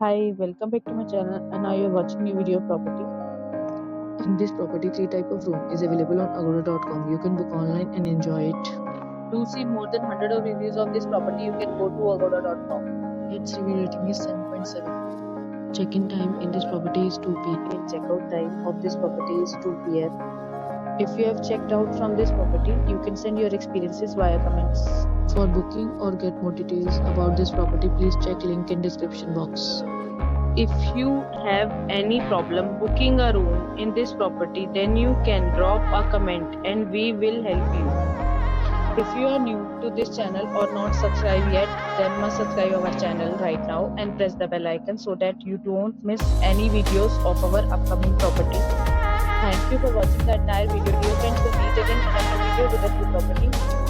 Hi, welcome back to my channel and now you're watching new video of property. In this property, three type of room is available on agoda.com. You can book online and enjoy it. To see more than 100 of reviews of this property, you can go to agoda.com. Its review rating is 7.7. Check-in time in this property is 2 p.m. And checkout time of this property is 2 p.m. If you have checked out from this property, you can send your experiences via comments. For booking or get more details about this property, please check link in description box. If you have any problem booking a room in this property, then you can drop a comment and we will help you. If you are new to this channel or not subscribed yet, then must subscribe our channel right now and press the bell icon so that you don't miss any videos of our upcoming property. Thank you for watching the entire video. Dear friends, we'll meet again in another video with a new property.